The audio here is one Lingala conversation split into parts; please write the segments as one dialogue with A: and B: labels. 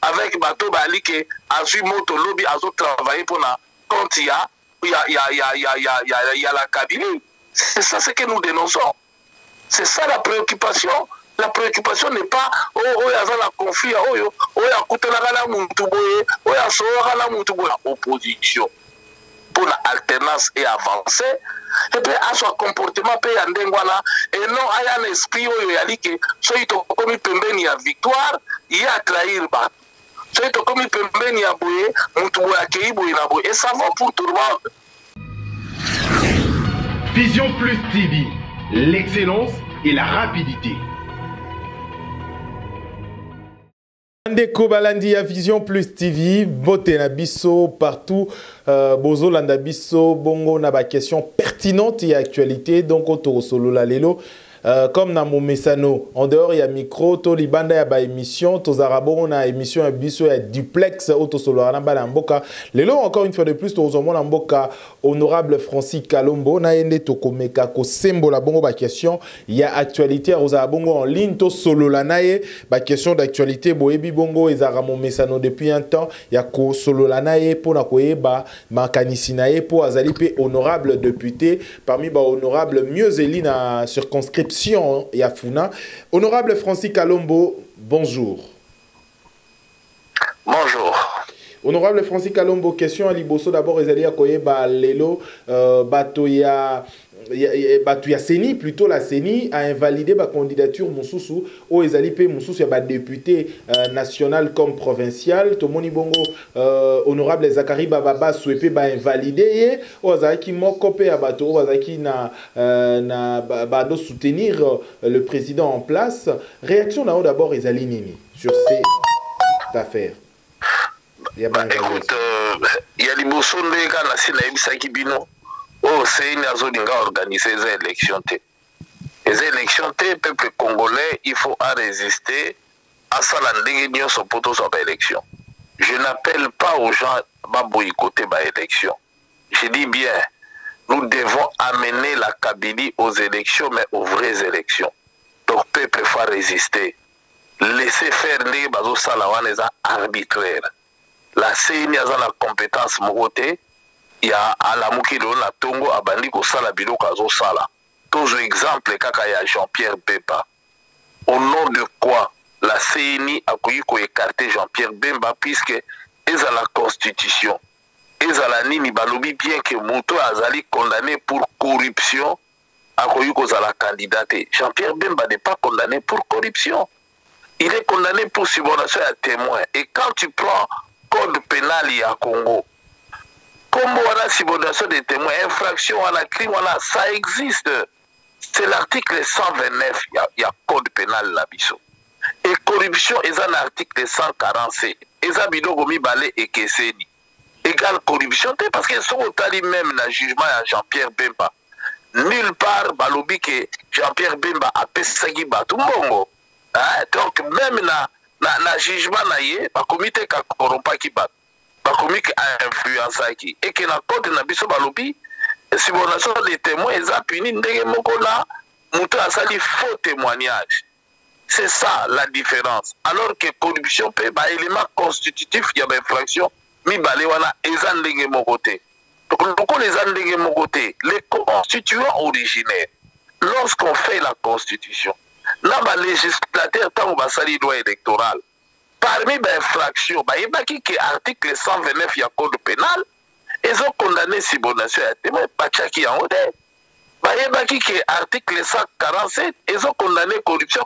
A: avec bateau bali que azui moto lobby azo travailler pour na quand il y a la Kabylie. C'est ça ce que nous dénonçons. C'est ça la préoccupation. La préoccupation n'est pas oh y a la conflit oh y a kutela la muntuboye oh y a soa la muntuboye opposition pour l'alternance et avancer et puis à son comportement pe ya ndengwana et non à un esprit oyo yali que so ito komi pembeni ya victoire il a trahir ba so ito komi pembeni ya boye muntuboye akeiboye na boye et ça va pour tout le monde.
B: Vision Plus TV, l'excellence et la rapidité.
C: Ndeko balandi ya Vision Plus TV, bote na biso partout, bozo landa biso bongo na ba question pertinente et actualité donc autour solo la lelo. Comme dans mon messano, en dehors il y a micro, to libanda ya ba émission, to zarabo na émission ya biso ya duplex auto solo na ba mboka. Lelo encore une fois de plus to zomona mboka honorable Francis Kalombo na yende to komeka ko sembola bongo ba question ya actualité roza bongo en ligne to solo la naye ba question d'actualité boyebi bongo ezara mon messano depuis un temps ya ko solo la naye pona ko yeba makanisi naye po azali pe honorable député parmi ba honorable mieux éli na circonscription Yafuna. Honorable Francis Kalombo, bonjour.
A: Bonjour.
C: Honorable Francis Kalombo, question à Liboso d'abord, Ezalia Koyeba Lelo, Batoya Seni, plutôt la Seni, a invalidé ma candidature Moussoussou, au Ezalipe Moussoussou, il y a député national comme provincial, Tomoni Bongo, honorable Zakari Bababa, souhaité invalidé, au Zaki Mokopé Abato, au Zaki na Bado soutenir le président en place. Réaction d'abord Ezali Nini sur cette affaire.
A: Écoute, il y a des bossons de gars na sina ibisaki bino. Oh, c'est une zone qui a organisé les élections. Les élections, le peuple congolais, il faut résister à ça l'endigueur sur poto sur l'élection. Je n'appelle pas aux gens à boycotter l'élection. Je dis bien, nous devons amener la Kabylie aux élections, mais aux vraies élections. Donc, le peuple faut résister. Laisser faire les bazos salawan les arbitraires. La CENI a la compétence mogoté. Il y a Alamuki na Tongo abandi ko sala bilo kazo sala. Toujours exemple kaka ya Jean-Pierre Bemba. Au nom de quoi la CENI a ko écarter Jean-Pierre Bemba puisque ils a la constitution. Ils a la nini balobi bien que Mouto azali condamné pour corruption a ko za la candidaté. Jean-Pierre Bemba n'est pas condamné pour corruption. Il est condamné pour subornation à témoin. Et quand tu prends code pénal à Congo, comme la subordination des témoins, infraction à la crime, ça existe. C'est l'article 129, il y a code pénal là-bas. Et corruption, il y a l'article 147. Il y a bidogomi balé et keseni. Égale corruption, parce qu'ils sont au tali même dans le jugement à Jean-Pierre Bemba. Nulle part, balobi que Jean-Pierre Bemba a pesagi batou mbongo. Donc même dans le jugement, il y a un comité qui a corrompu qui bat. Bakomik a influencé qui et que la côte na biso balobi subordination des témoins ils a puni ndenge moko là muto asali faux témoignage. C'est ça la différence. Alors que corruption peut ba élément constitutif il y a une infraction mi balé wana eza ndenge moko te. Donc les ndenge moko te les constituants originaires lorsqu'on fait la constitution là ba législateur tant ba sali loi électorale. Parmi les infractions, il y a l'article 129 du code pénal, ils ont condamné subordination à témoin, il y a l'article 147, ils ont condamné corruption,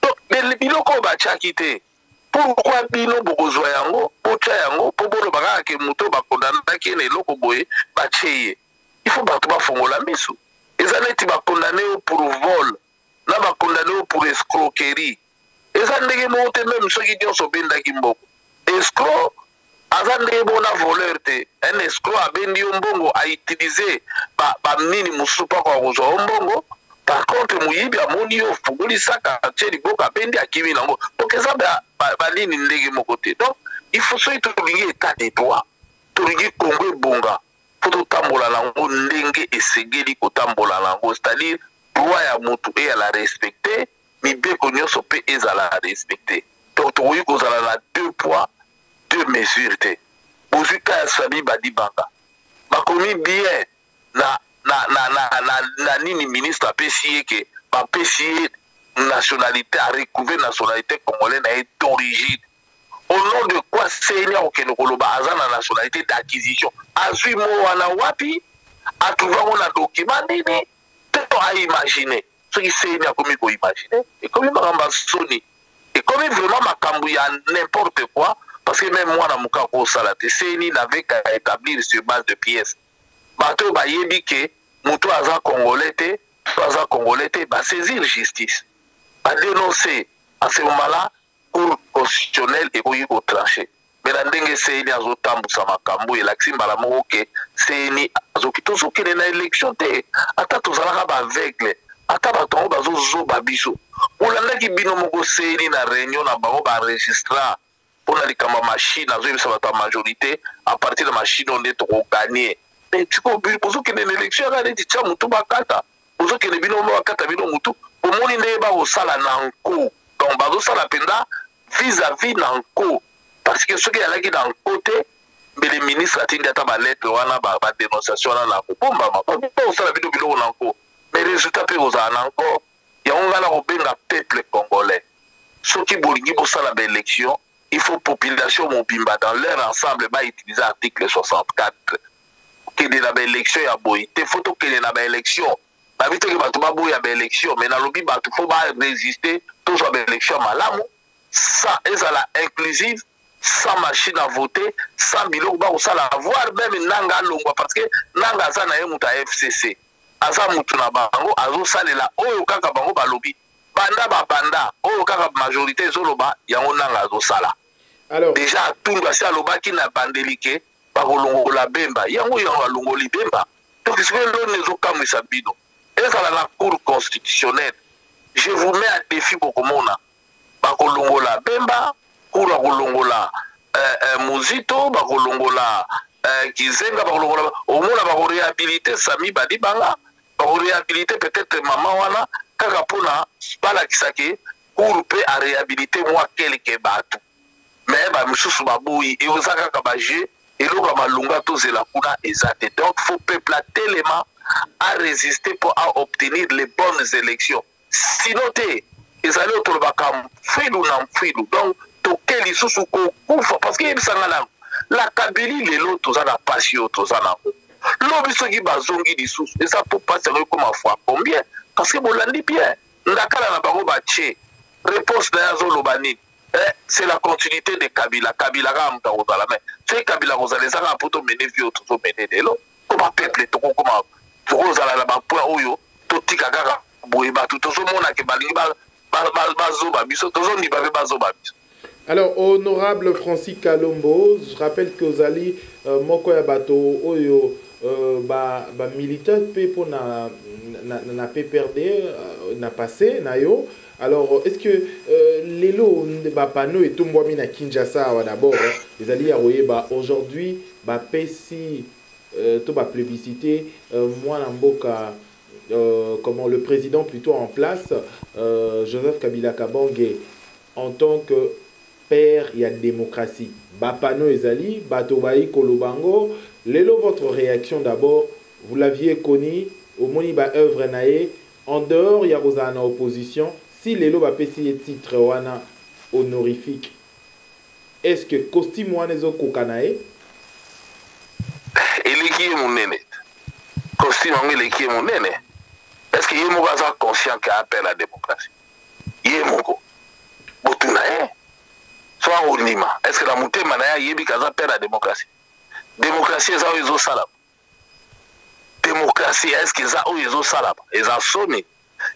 A: donc, les biloko bachakite. Pourquoi bino bokozwa yango, pocha yango, pobolo baka ke muto bakondana ki ne loko boye bacheye. Il faut battre bafongola misu. Ils ont condamné pour vol, là condamné pour escroquerie. Et ça n'est pas même ceux qui ont sauvé Ndakimbo. Escroc, azandé bona voleur te. Un escroc a bendi mbongo a utilisé ba nini musupa kwa kuzo mbongo. Par contre muyibi a moni yo fuguli saka cheli boka bendi a kimi nango. Donc ça ba nini ndege mokote. Donc il faut soit tout lier état de droit. Tout lier Congo bonga. Faut tout tambola lango ndenge et segeli ko tambola lango. C'est-à-dire droit ya mutu et à la respecter. Mais bien qu'on y soit et à la respecter. Donc, tokoki kozala na 2 poids 2 mesures te bozwi ka ya Sami Badibanga bakomi bien na nini ministre apesi ye ke bapesi ye nationalité a recouvert nationalité congolaise na ye d'origine au nom de quoi CENI akokende koloba aza na nationalité d'acquisition azwi mo wana wapi atrouvango na document nini te to aimagine soki CENI akomi koimagine ekomi makambo ya soni ekomi vraiment makambo ya n'importe quoi parce que même mwana moka akosala te CENI n'avait qu'à établir sur base de pièces bato bayebi ke moto aza congolais te basaisir justice badénoncer à ce moment-là cour constitutionnelle ekoki kotranche me na ndenge CENI azotambusa makambo elakisi mbala moko ke CENI azoki tozokende na élection te ata tozalaka baaveugle ata bato yango bazozoba biso olandaki bino moko CENI na réunion na bango baenregistra mpona likambo machine azoyebisa bato ya majorité à partir de machine oyo nde tokoganie mais tiko bozokende na élection yaka neti tia motu bakata bozokende bino bakata bino motu omoni nde bakosala na nko donc bazosala mpenza vis-à-vis na nko parce que soki ezalaki na nko te mbele ministre atindi ata balettre wana badénonciation wana na kobombama bakosala bino biloko na nko mais résultat mpe kozala na nko yango ngai na kobenga peuple congolais soki bolingi bosala baélection il faut population mobimba dans leur ensemble bautiliser article 64 kende na baélection ya boye te fo tokende na baélection babi toki bato baboya baélection mais nalobi bato fo barésister tozwa baélection malamu sans ezala inclusive sans machine à voter sans biloko bakosala voire même nanga alongwa parce que nanga aza na ye moto ya FCC aza motu na bango azosalela oyo kaka bango balobi banda babanda oyo kaka majorité ezoloba yango nanga azosala déjà atundu asi alobaki na bandeli ke bakolongola bemba yango alongoli bemba donc soki eloni ezokamwisa bino ezala na cour constitutionnelle je vous mets à défi bokomona bakolongola bemba cour akolongola muzito bakolongola kizenga bakolongola omona bakoréhabilité Sami Badibanga bakoréhabilité peut-être mama wana kaka mpona balakisaki cour mpe aréhabilité mwa quelque bato mais bamisusu baboyi eza kaka baje eloko ya malunga tozela kuna eza te donc faut peuple atelema à résister pour à obtenir les bonnes élections sinon te ezali oyo tolobaka mfwilu na mfwilu donc toke lisusu kokufa parce que yebisanga nango la Kabylie lelo toza na pasi oyo toza nango lobi soki bazongi lisusu eza po pasi yango ekoma fois combien parce que bolandi bien ndakala na bango batie réponse na ye azoloba nini c'est la continuité de Kabila kaka moto akozala mais soki Kabila kozala ezaka mpo tomene vi oyo tozomene lelo koma peuple tokokoma tokozala na bapoint oyo totika kaka boye bato tozomona ke balingi bazoba biso tozondima mpe bazoba biso.
C: Alors, honorable Francis Kalombo, je rappelle que vous allez moko ya bato oyo militant pe pour na PPRD na passé na yo. Alors, est-ce que les lots de Bapano et Tumbwami na Kinshasa d'abord, les alliés à aujourd'hui, Pessi, tout va plébisciter, moi Namboka, comment le président plutôt en place, Joseph Kabila Kabange, en tant que père, il y a démocratie. Bapano et Zali, Batobaï Kolobango, Lélo, votre réaction d'abord, vous l'aviez connu, au Moniba œuvre naé, en dehors, il y a Rosana opposition. Si Lélo va payer titre wana honorifique, est-ce que costume wana zo kokanae?
A: Eleki est mon nene. Costume wana eleki est mon nene. Est-ce que yemo baza conscient qu'il appelle la démocratie? Yemo botuna soit onima. Est-ce que la mutema na ya yebi kaza appelle la démocratie? Démocratie eza oyo ezo sala. Démocratie est-ce que eza oyo ezo sala? Eza soni.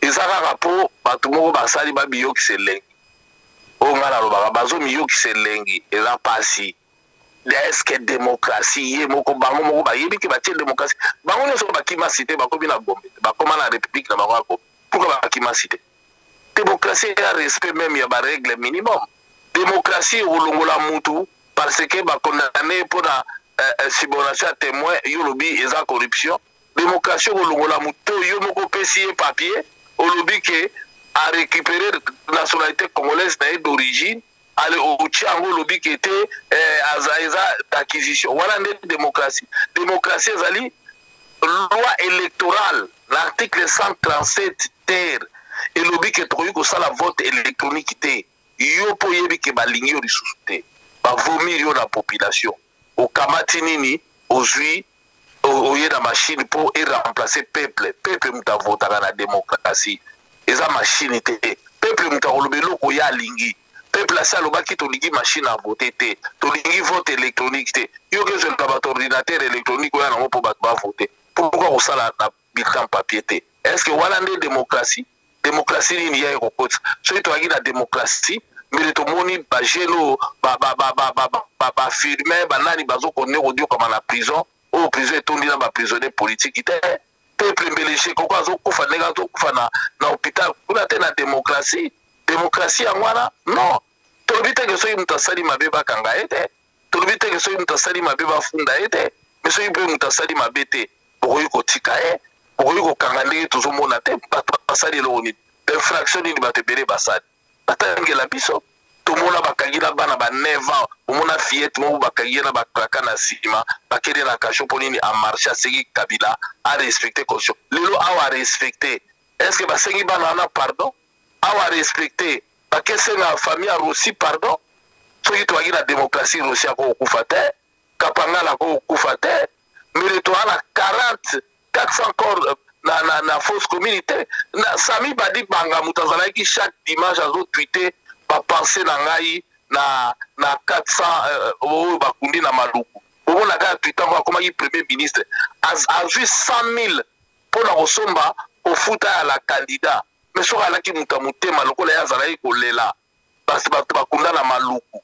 A: ezaka rapport bato moko basali babiyokisa elengi oyo ngai nalobaka bazomiyokisa elengi eza pasi eske démocratie ye moko bango moko bayebi ke batie démocratie bango nyonso bakima cité bakomi na gombe bakoma na république na bango ya gombe pourquoi bakima cité démocratie ya respect même ya barègle minimum démocratie ekolongola mutu parce que bakondamne mpona subordination ya témoin yo lobi eza corruption démocratie ekolongola mutu yo moko opesi ye papier olobi ke a récupéré nationalité congolaise na ye d'origine allez au Tchango lobby qui était azaïza d'acquisition. Voilà une démocratie. Démocratie, zali loi électorale, l'article 137 terre et lobby qui trouve que ça la vote électronique té. Yo po yebi ke balingi ori susute. Ba vomir yo la population. Au kamati nini, ozui oye na machine pour remplacer peuple. Peuple muta votaka na démocratie. Eza machine té. Peuple muta kolobelo ko ya lingi. Peuple asa lobaki to lingi machine à voter té. To lingi vote électronique té. Yo ke zolka ba ordinateur électronique oya na po ba voter. Pourquoi on sala na bulletin papier té? Est-ce que wala ndé démocratie? Démocratie nini ya ekokota. So to agi na démocratie, mais to moni ba jelo ba firme ba nani bazo konne audio comme na prison. Oh, prison etondi na ba prisonnier politique ité. Peuple mbeleje koko azo kufa nega zo kufa na hôpital. Kuna te na démocratie. Démocratie ya mwana? Non. Tolobite ke soki mutasali mabe bakanga ete. Tolobite ke soki mutasali mabe bafunda ete. Mais soki pe mutasali mabe te. Bokoyi kotika e. Bokoyi kokanga ndenge tozomona te. Bato basali eloko nini. Infraction nini bato ebele basali. Batangela biso. Tomona bakangi na bana ba 9 ans. Omona fillette mo bakangi na bakraka na sima. Bakende na kasho po nini a marché aseki Kabila a respecter constitution. Lelo awa respecter. Est-ce que basengi bana na pardon? Awa respecter. Bakese na famille a Rossi pardon. Soki to la démocratie Rossi a ko kufa te. Kapanga la ko kufa te. Mais to ala 400 corps na fausse communauté. Na Sami Badi Banga mutazala ki chaque dimanche azo tweeter ba penser na ngai na 400 bakundi na maluku. Obo na ga tweeter ko comme premier ministre a vu 100 000 pour la kosomba au futa à la candidat. Mais so ala ki mutamutema lokola ya zala ko lela. Parce ba bakunda na maluku.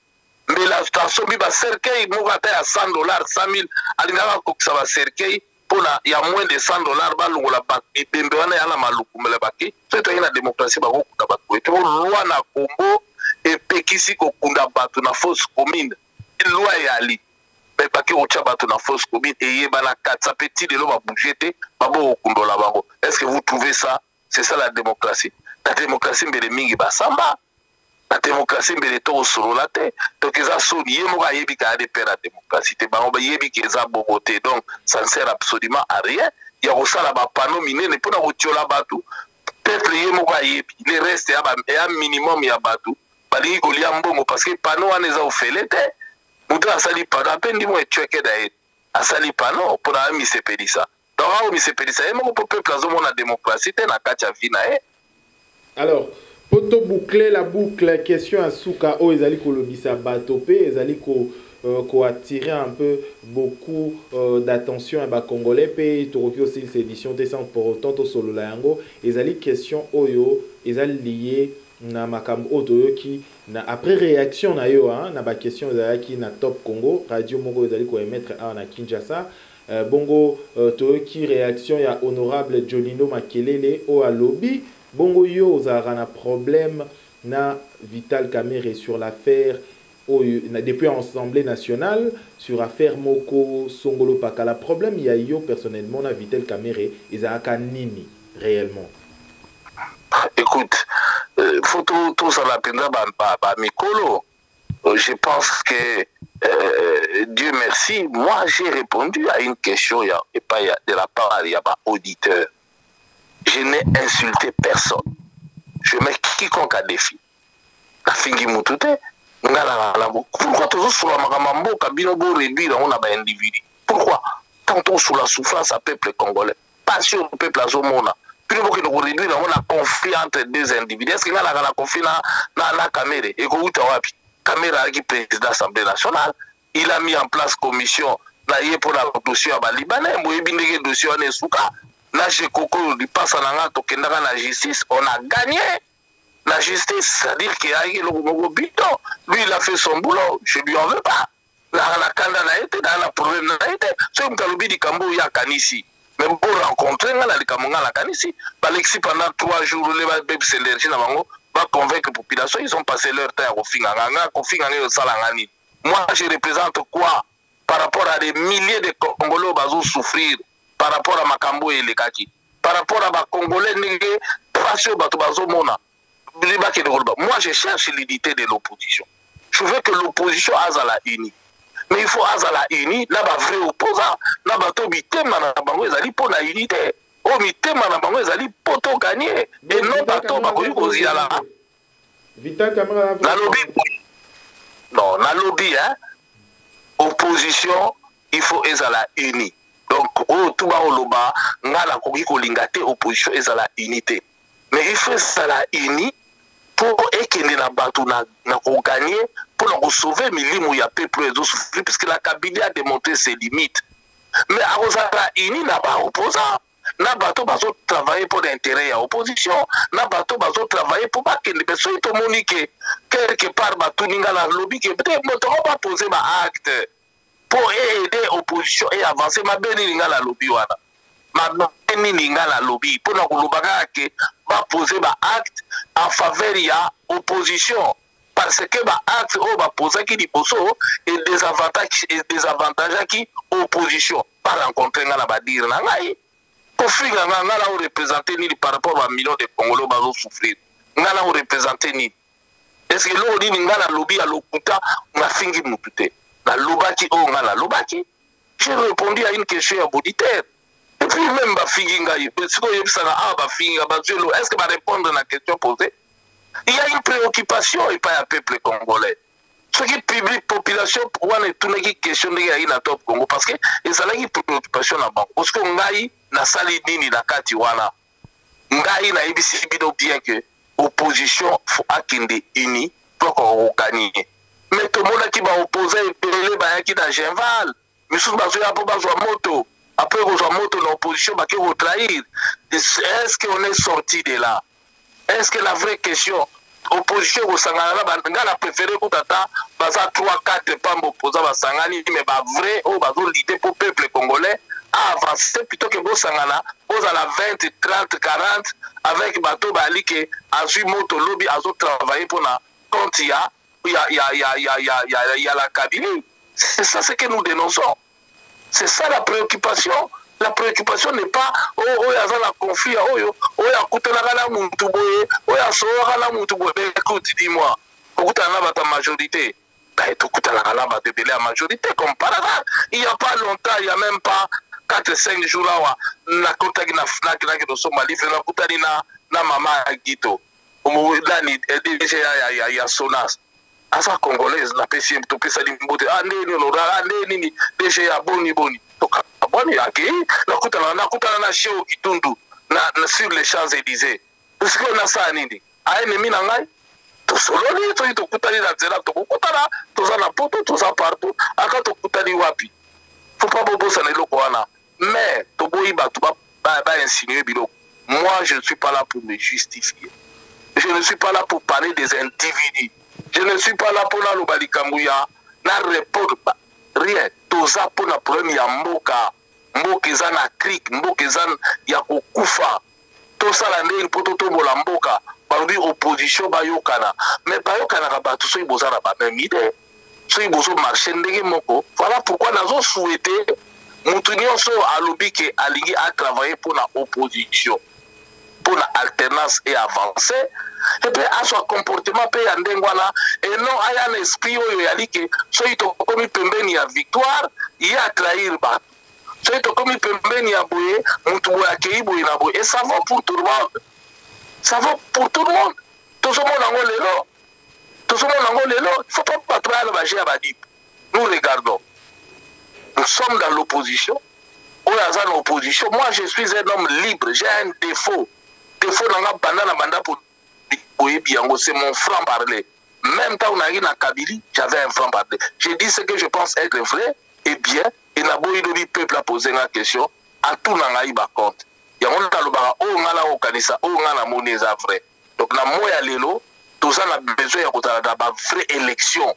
A: Mais la station ba cercueil mo gata ya $100 100 000 alingaka ko sa ba cercueil pour il y a moins de $100 balungola ba bembe wana ya na maluku mele baki. So to ina démocratie ba ko kunda ba ko to loi na Congo et pekisi ko kunda batu na fausse commune. Loi ya ali. Mais baki o cha batu na fausse commune et yeba na 4 petit de lo ba bougeter ba bo kundola bango. Est-ce que vous trouvez ça? C'est ça la démocratie. La démocratie mbele mingi ba samba. La démocratie mbele to solola te. Donc eza soni yemo ga yebi ka de père la démocratie te bango ba yebi ki eza boboté. Donc ça ne sert absolument à rien. Ya ko sala ba panneau minene pona ko tiola batu. Peut-être yemo ga yebi. Le reste ya minimum ya batu. Bali ko lia mbongo parce que panneau wana eza ofele te. Mutu asali panneau apendi mo etweke da ye. Asali panneau pona mi sepelisa. Donc awo mi sepelisa yemo ko peuple azomo na démocratie te na kati ya vina e.
C: Alors, pour te boucler la boucle, question à Souka, oh, ils allaient kolobisa batopé, ils allaient attirer un peu beaucoup d'attention à les Congolais, puis Tokyo aussi cette édition descend pour autant au solo la yango, ils allaient question oyo, ils allaient lier na makambo oyo qui na après réaction na yo hein, na ba question ils allaient qui na Top Congo, Radio Mongo ils allaient ko émettre na Kinshasa. Bongo to qui réaction ya honorable Jonino Makelele au lobby. Bongo yo zara na problème na Vital Kamerhe sur l'affaire depuis l'Assemblée nationale sur l'affaire Moko Songolo Pakala. Problème il y a yo personnellement na Vital Kamerhe ezaka nini réellement?
A: Écoute, faut tout ça la peine ba mikolo. Je pense que Dieu merci, moi j'ai répondu à une question et pas de la part de auditeur. Je n'ai insulté personne. Je mets quiconque à défi. La fingi mutute. Pourquoi toujours sur la magambo kabino bo réduire on a un individu? Pourquoi? Tantôt sous la souffrance à peuple congolais. Passion au peuple azomona. Puis nous nous réduire on a conflit entre deux individus. Est-ce qu'il y a la conflit na Kamerhe et ko uta wapi? Kamerhe qui président de l'Assemblée nationale, il a mis en place commission na yé pour la dossier à Libanais, mo yebindeke dossier on souka. Là, j'ai coco du passe en anglais, tokendaka na justice, on a gagné la justice, c'est-à-dire qu'il a eu le bidon. Lui, il a fait son boulot, je lui en veux pas. La kanda na été, la problème na été. C'est comme Talobi di Kambo ya kanisi. Mais pour rencontrer la Kamonga la kanisi, Alexis pendant 3 jours, les bébés s'énergie na bango, va convaincre la population, ils ont passé leur temps au Finganga, au Finganga au Salangani. Moi, je représente quoi par rapport à des milliers de Congolais qui vont souffrir? Par rapport à Makambo et Lekaki, par rapport à ma Congolais, moi je cherche l'unité de l'opposition. je veux que l'opposition azala unie. Mais il faut azala unie, là ba vrai opposant, là ba to bitema na bango ezali pour la unité. Oh mitema na bango ezali pour to gagner et non ba to ba koyi kozila là.
C: Vital Camara
A: na lobby. Non, na lobby hein. Opposition, il faut ezala unie. Donc oh tout ba oloba ngala koki kolingate opposition ezala unité. Mais il faut ezala unie pour ekende na batu na gagner pour sauver milimu ya peuple et souffrir puisque la Kabylie a démontré ses limites. Mais à Rosala ini n'a pas opposant. Na bateau bazo travailler pour l'intérêt à opposition. Na bateau bazo travailler pour pas que les personnes to monique quelque part bateau ninga la lobby que peut-être on va poser ma acte pour aider l'opposition et avancer ma beni ninga la lobby wana. Ma beni ninga la lobby pour na kulubaka que va poser ma acte en faveur ya opposition. Parce que bah acte oh bah poser qui dit et des avantages qui opposition pas rencontrer nga ba dire na ngai pour finir nga la représenter ni par rapport à millions de Congolais bazo souffrir nga la représenter ni est-ce que l'on dit nga la lobby à lokuta nga fingi mutute la lobaki oh nga la lobaki j'ai répondu à une question auditeur et puis même ba fingi nga parce que yebisa ah ba fingi ba est-ce que va répondre à la question posée. Il y a une préoccupation et pas un peuple congolais. Ce qui public population pour on est tout une question de la top Congo parce que ils ont une préoccupation là-bas. Parce que ngai na sali nini na kati wana. Ngai na ibisi bido bien que opposition faut akende uni pour qu'on gagne. Mais tout le monde qui va opposer pelele ba qui dans Genval. Misu bazo ya po bazo moto. Après bazo moto l'opposition ba qui va trahir. Est-ce qu'on est sorti de là? Est-ce que la vraie question, opposition au Sangana, on a préféré que tata, baza 3-4 pambo opposants à Sangani, mais bah vrai, oh bah l'idée pour le peuple congolais a avancé plutôt que Sangana, aux à la 20, 30, 40, avec bateau bali qui a su moto lobby, a travaillé pour la quand il y a la Kabylie. C'est ça ce que nous dénonçons. C'est ça la préoccupation. La préoccupation n'est pas oh yaza la conflit oh ya kutela la muntu boye oh ya soa la muntu boye écoute dis-moi okutana ba ta majorité bah tu kutela la ba de la majorité comme par hasard il y a pas longtemps il y a même pas 4-5 jours là na contacte na fnak na que sommes livre na kutani na mama Gito omulani DG ya Sonas asa congolaise na pesi to pesa limbote ah nini lora nini DG ya boni Bon, nakutana na Sheo Kitundu na sur les Champs-Élysées. Parce qu'on a ça nini. A ennemi na ngai. To soloni to kutani na zela to kutana to za na poto to za partout. Aka to kutani wapi. Faut pas bobo ça loko wana. Mais to boyi ba to ba insinuer biloko. Moi je ne suis pas là pour me justifier. Je ne suis pas là pour parler des individus. Je ne suis pas là pour la lobalikambuya na répondre rien. Toza pour la problème ya mboka eza na krik mboka eza ya kokufa tosala ndenge po totombola mboka balobi opposition bayokana mais bayokanaka bato soki boza na bameme ide soki bozo marché ndenge moko voilà pourquoi nazo souhaité mutu nyonso alobi ke alingi atravailler mpona opposition mpona alternance et avancer et puis à son comportement mpe ya ndenge wana et non aya na esprit oyo yali ke soki tokomi pembeni ya victoire ye atrahir bato soki tokomi pembeni ya boye mutu boye akei boye na boye et ça vaut pour tout le monde ça vaut pour tout le monde tozomona yango lelo il faut pas bato bayala baje ya badip nous regardons nous sommes dans l'opposition oyo aza na opposition moi je suis un homme libre j'ai un défaut nanga banda na banda pour c'est mon franc-parler. Même temps où on a eu na Kabylie, j'avais un franc-parler. J'ai dit ce que je pense être vrai et bien. Et n'a beau le peuple a posé une question. À tout n'a pas compte. Il y a un talobara, oh on a la okanisa, oh on a la monnaie vrai. Donc la moya lelo, tout ça a besoin de vraie élection.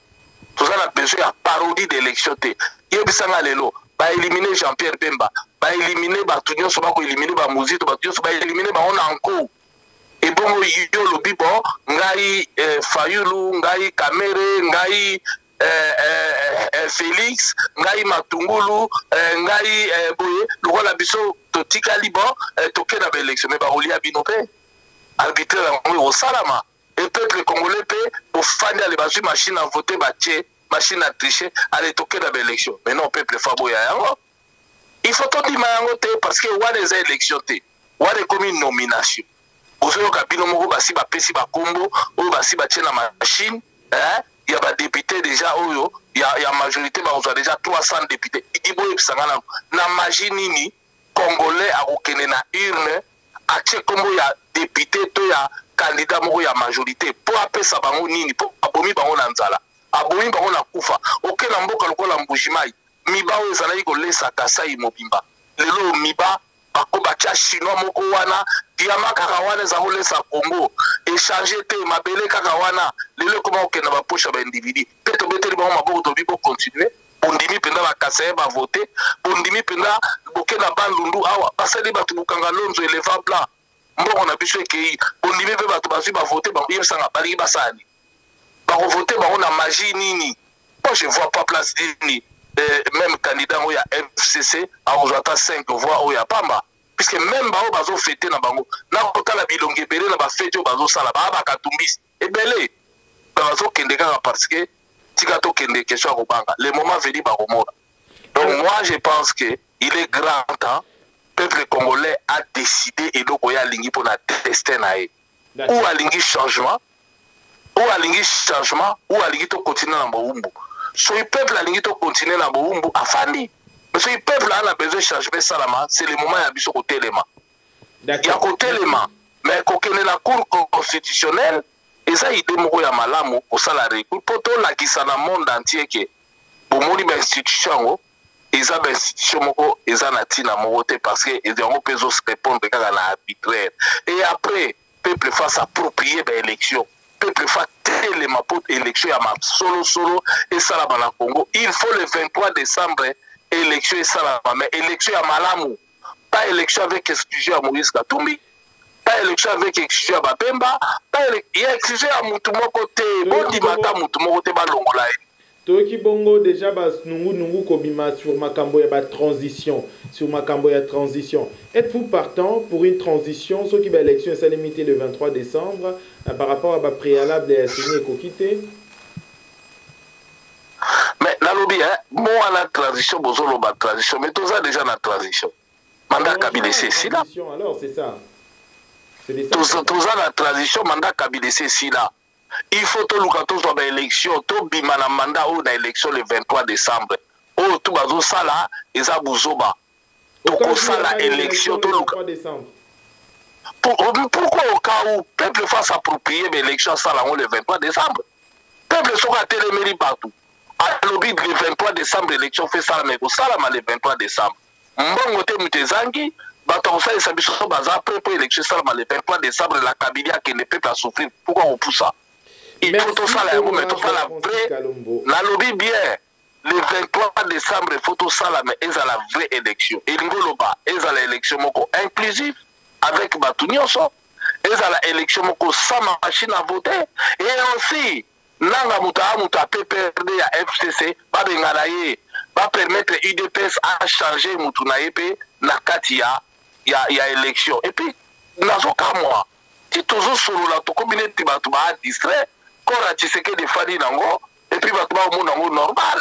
A: Tout ça a besoin de parodie d'élection. Il y a besoin de lelo. Ba éliminer Jean-Pierre Bemba, ba éliminer Batunion, ba éliminer ba Mouzito, ba éliminer ba on a encore. Et bon, yo lobi bon, ngai Fayulu, ngai Kamere, ngai Félix, ngai Matungulu, ngai boye, le la biso totika libo, toke na élection, mais ba olia binope, arbitraire au salama. et peuple congolais peut pour faire les bases machine à voter batie machine à tricher aller toquer dans l'élection mais non peuple fabo ya yango il faut tout dire yango te parce que wa des élections te wa des comme une nomination ozo kabino moko basi ba pesi ba kombo o basi ba tie na machine hein il y a des députés déjà oyo il y a majorité ba ozo déjà 300 députés ibo ebisanga na machine nini congolais a okene na urne a tie kombo ya député to ya candidat moko ya majorité po apesa bango nini po abomi bango na nzala abomi bango na kufa okena mboka lokola mbujimai miba oyo ezalaki kolesa kasai mobimba lelo miba bakobatia chinois moko wana diama kaka wana eza kolesa Congo échanger te mabele kaka wana lelo ekoma okenda baposha baindividu mpe tobeteli bango maboko tobi bocontinue bondimi mpenza bakaseye bavote bondimi mpenza bokenda bandundu awa basali bato bokanga lonzo eleva blanc mbongo na biso ekei bondimi mpe bato bazwi bavote yebisanga balingi basani bakovote bango na magie nini moi je vois pas place nini même candidat oyo ya FCC akozwa ata 5 voix oyo ya pamba puisque même bao bazofete na bango na kotala bilongi ebele na bafete oyo bazosala baa bakatumbisi ebele bazokende kaka parce que tika tokende question ya kobanga le moment venu bakomona donc moi je pense que il est grand temps peuple congolais a décidé eloko oyo alingi mpona destin na ye ou alingi changement ou alingi tokontinue na bowumbu so le peuple alingi tokontinue na bowumbu afandi mais so le peuple a besoin de changer salama c'est le moment ya biso kotelema ya kotelema mais kokende na cour constitutionnelle eza ide moko ya malamu kosala recours mpo tolakisa na monde entier ke bomoni bainstitution yango eza bainstitution moko eza na ntina moko te parce que yango mpe ezorépondre kaka na arbitraire et après peuple fa s'approprier baélection peuple fa telema mpo élection ya masolo esalama na Congo il faut le 23 décembre élection esalama mais élection ya malamu pas élection avec exclusion ya Moïse Katumbi pas élection avec exclusion ya Babemba pas exclusion ya mutu moko te bondimata mutu moko te balongola ye
C: toki bongo déjà nungu kobima sur makambo ya ba transition êtes-vous partant pour une transition ce qui va élection est limitée le 23 décembre par rapport à ba préalable et signé kokité
A: mais nalobi moi la transition bozolo ba transition mais tout ça déjà na transition mandat Kabila c'est là
C: alors c'est ça
A: tout ça la transition mandat Kabila c'est là il faut que nous soit élection to bima na mandat ou na élection le 23 décembre oh tout bazo sala eza buzoba to ko sala élection to le 23 décembre pourquoi au cas où peuple va s'approprier l'élection sala le 23 décembre peuple sera téléméri partout à lobby le 23 décembre élection fait sala mais ko sala le 23 décembre mbongo te mutezangi bato ça ça biso baza après pour élection sala le 23 décembre la Kabila qui ne peut pas souffrir pourquoi on pousse ça il faut tout ça là mais tout ça la vraie la lobby bien le 23 décembre il faut tout ça là mais eza la vraie élection et ngoloba eza la élection moko inclusive avec batu nyonso eza la élection moko sans machine à voter et aussi nanga muta PPRD ya FCC ba bengana ye ba permettre UDPS à changer mutu na yepe na kati ya élection et puis nazo kamwa ti tozo solo la to communauté batu ba distrait kora tiseke de fadi nango et puis batu ba mo nango normal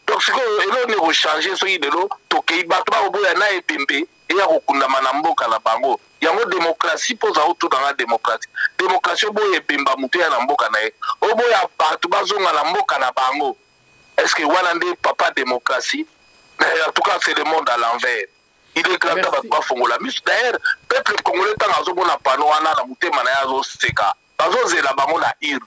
A: donc c'est que elo ne changer so idelo to ke batu ba boya na epembe et ya kokundama na mboka na bango yango démocratie poza auto dans la démocratie boye epemba mutu ya na mboka na ye oboya batu bazonga na mboka na bango est-ce que wana nde papa démocratie en tout cas c'est le monde à l'envers il est grand batu ba fongola mis d'ailleurs peuple congolais tanga azomona pano wana na mutema na yazo seka bazozela bango na iru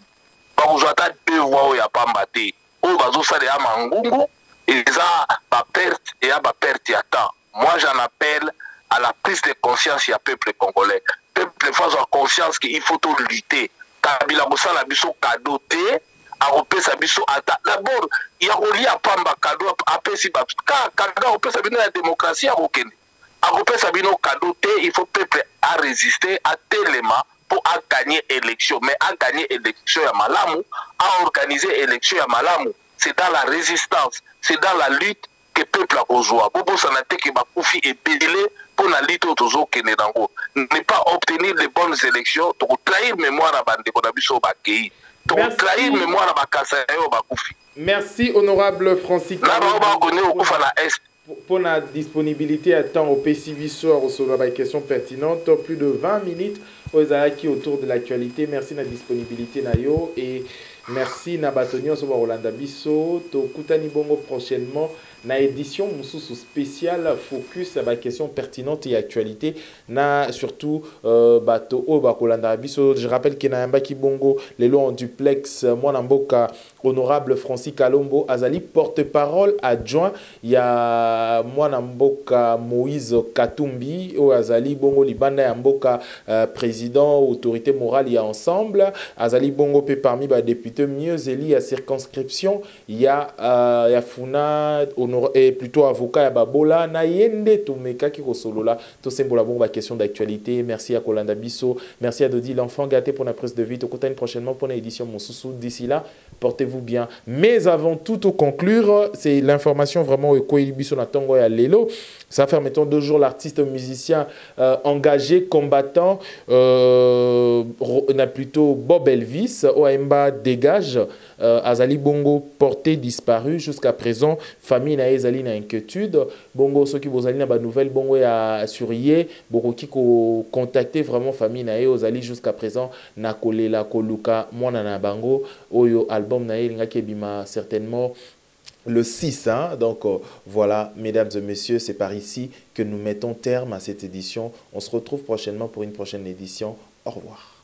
A: bakozwa ata 2 voix ya pamba te oyo bazosala ya mangungu eza baperte et ya baperte ya temps moi j'en appelle à la prise de conscience ya peuple congolais peuple fazo conscience qu'il faut tout lutter Kabila kosala biso cadeau te akopesa biso ata d'abord ya kolia pamba cadeau apesi bato cadeau akopesa bino ya démocratie akokende akopesa bino cadeau te il faut peuple à résister à telema pour à gagner élection mais à gagner élection ya malamu à organiser élection ya malamu c'est dans la résistance c'est dans la lutte que peuple a besoin bobo sanate ke bakufi ebele pour la lutte toujours ne pas obtenir les bonnes élections, pour trahir mémoire à bande qu'on a vu sur Bakei, pour trahir mémoire à Bakasa et Bakoufi.
C: Merci honorable Francis. Pour la disponibilité à temps au PCV soir sur la question pertinente, plus de 20 minutes aux Araki autour de l'actualité. Merci de la disponibilité Nayo et merci Nabatonio sur Rolanda Bisso. Tokutani Bongo prochainement na édition mususu spéciale focus à la question pertinente et actualité na surtout bato o bakolanda biso. Je rappelle que na Yambaki Bongo les lois en duplex mwana mboka honorable Francis Kalombo Azali porte-parole adjoint ya mwana mboka Moïse Katumbi o Azali Bongo libanda ya mboka président autorité morale ya ensemble Azali Bongo pe parmi ba député mieux éli à circonscription ya Funa et plutôt avocat ya babola na yende tumeka ki kosolola to sembola bon ba question d'actualité. Merci à Kolanda Bisso, merci à Dodi l'enfant gâté pour la presse de vie. Tokutani prochainement pour l'édition Mosusu. D'ici là, portez-vous bien. Mais avant tout au conclure, c'est l'information vraiment ko Bisso na tongo ya lelo. Ça fait mettons 2 jours l'artiste musicien engagé combattant on a plutôt Bob Elvis Oemba dégage Azali Bongo porté disparu jusqu'à présent famille na ezali na inquiétude Bongo ceux qui bozali na ba nouvelle Bongo ya surrier bokoki ko contacter vraiment famille na ezali jusqu'à présent na kolela koluka mwana na bango oyo album na elinga kebima certainement le 6, hein? Donc voilà, mesdames et messieurs, c'est par ici que nous mettons terme à cette édition. On se retrouve prochainement pour une prochaine édition. Au revoir.